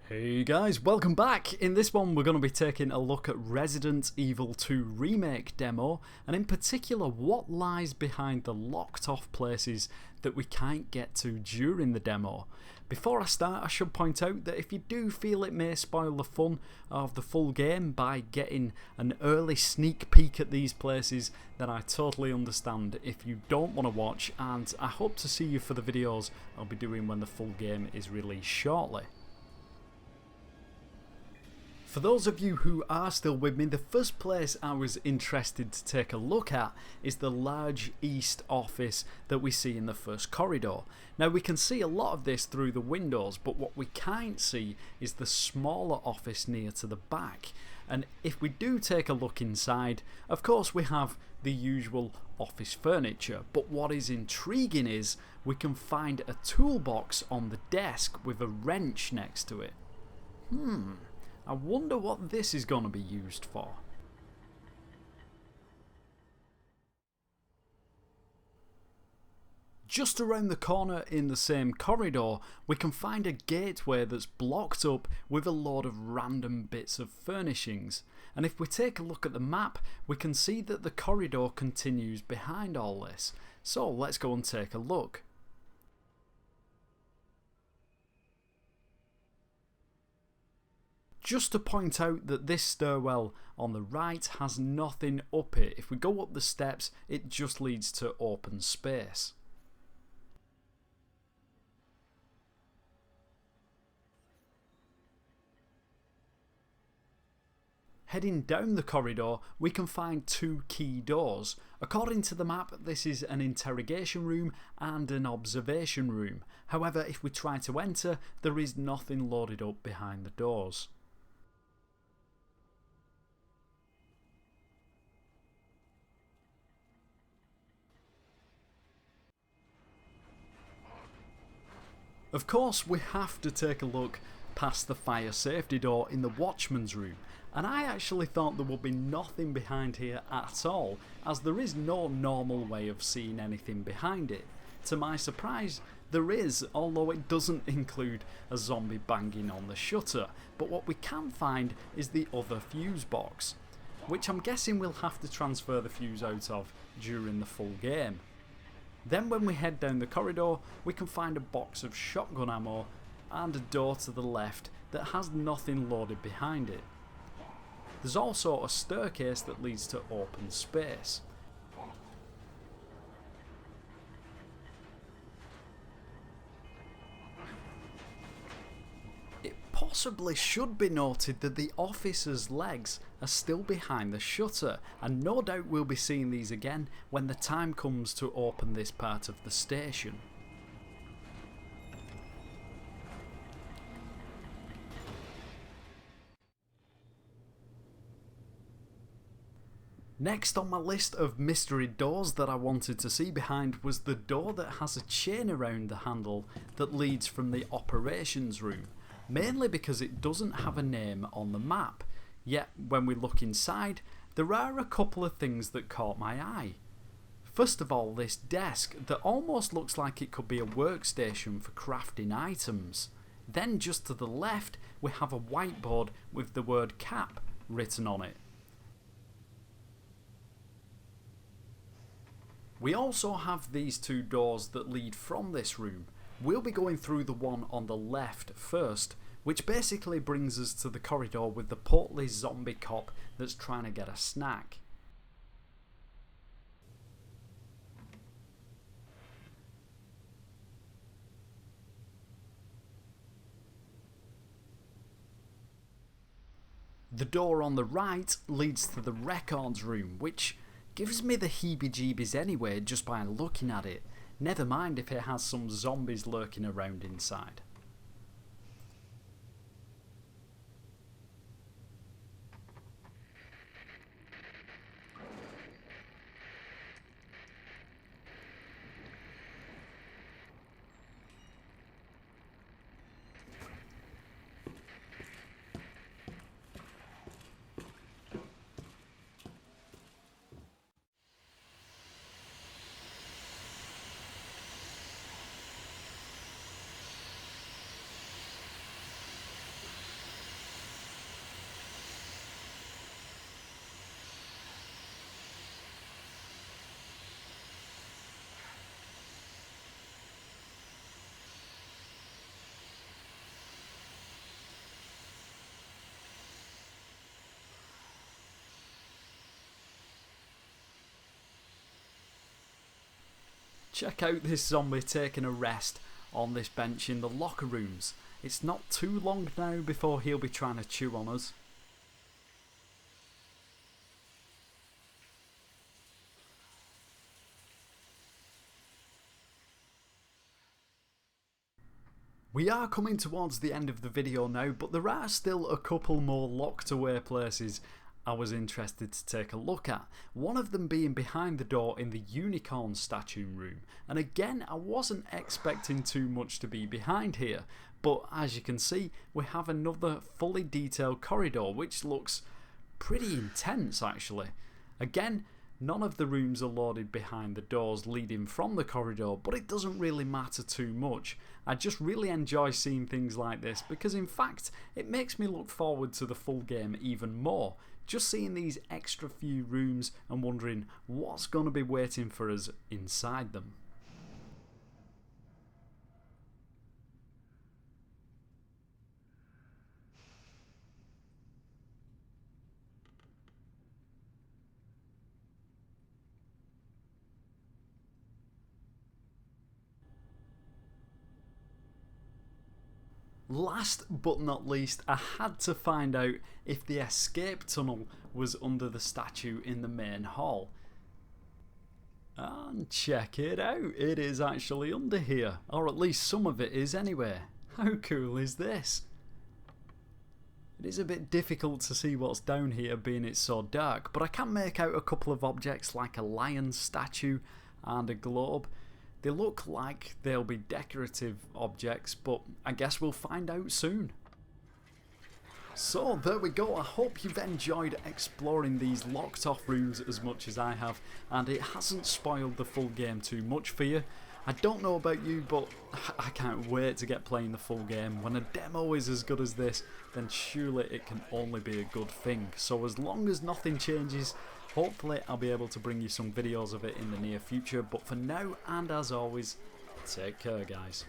Hey guys, welcome back. In this one we're going to be taking a look at Resident Evil 2 Remake demo, and in particular what lies behind the locked off places that we can't get to during the demo. Before I start, I should point out that if you do feel it may spoil the fun of the full game by getting an early sneak peek at these places, then I totally understand if you don't want to watch, and I hope to see you for the videos I'll be doing when the full game is released shortly. For those of you who are still with me, the first place I was interested to take a look at is the large east office that we see in the first corridor. Now we can see a lot of this through the windows, but what we can't see is the smaller office near to the back. And if we do take a look inside, of course we have the usual office furniture, but what is intriguing is we can find a toolbox on the desk with a wrench next to it. I wonder what this is going to be used for. Just around the corner in the same corridor, we can find a gateway that's blocked up with a load of random bits of furnishings. And if we take a look at the map, we can see that the corridor continues behind all this. So let's go and take a look. Just to point out that this stairwell on the right has nothing up it. If we go up the steps, it just leads to open space. Heading down the corridor, we can find two key doors. According to the map, this is an interrogation room and an observation room. However, if we try to enter, there is nothing loaded up behind the doors. Of course, we have to take a look past the fire safety door in the watchman's room, and I actually thought there would be nothing behind here at all, as there is no normal way of seeing anything behind it. To my surprise, there is, although it doesn't include a zombie banging on the shutter, but what we can find is the other fuse box, which I'm guessing we'll have to transfer the fuse out of during the full game. Then when we head down the corridor, we can find a box of shotgun ammo and a door to the left that has nothing loaded behind it. There's also a staircase that leads to open space. It possibly should be noted that the officer's legs are still behind the shutter, and no doubt we'll be seeing these again when the time comes to open this part of the station. Next on my list of mystery doors that I wanted to see behind was the door that has a chain around the handle that leads from the operations room, mainly because it doesn't have a name on the map. Yet when we look inside, there are a couple of things that caught my eye. First of all, this desk that almost looks like it could be a workstation for crafting items. Then just to the left we have a whiteboard with the word CAP written on it. We also have these two doors that lead from this room. We'll be going through the one on the left first, which basically brings us to the corridor with the portly zombie cop that's trying to get a snack. The door on the right leads to the records room, which gives me the heebie-jeebies anyway just by looking at it, never mind if it has some zombies lurking around inside. Check out this zombie taking a rest on this bench in the locker rooms. It's not too long now before he'll be trying to chew on us. We are coming towards the end of the video now, but there are still a couple more locked away places I was interested to take a look at. One of them being behind the door in the unicorn statue room, and again I wasn't expecting too much to be behind here, but as you can see we have another fully detailed corridor which looks pretty intense actually. Again, none of the rooms are loaded behind the doors leading from the corridor, but it doesn't really matter too much. I just really enjoy seeing things like this because in fact it makes me look forward to the full game even more. Just seeing these extra few rooms and wondering what's going to be waiting for us inside them. Last but not least, I had to find out if the escape tunnel was under the statue in the main hall. And check it out, it is actually under here, or at least some of it is anyway. How cool is this? It is a bit difficult to see what's down here being it's so dark, but I can make out a couple of objects like a lion statue and a globe. They look like they'll be decorative objects, but I guess we'll find out soon. So there we go, I hope you've enjoyed exploring these locked off rooms as much as I have, and it hasn't spoiled the full game too much for you. I don't know about you, but I can't wait to get playing the full game. When a demo is as good as this, then surely it can only be a good thing. So as long as nothing changes, hopefully I'll be able to bring you some videos of it in the near future, but for now and as always, take care guys.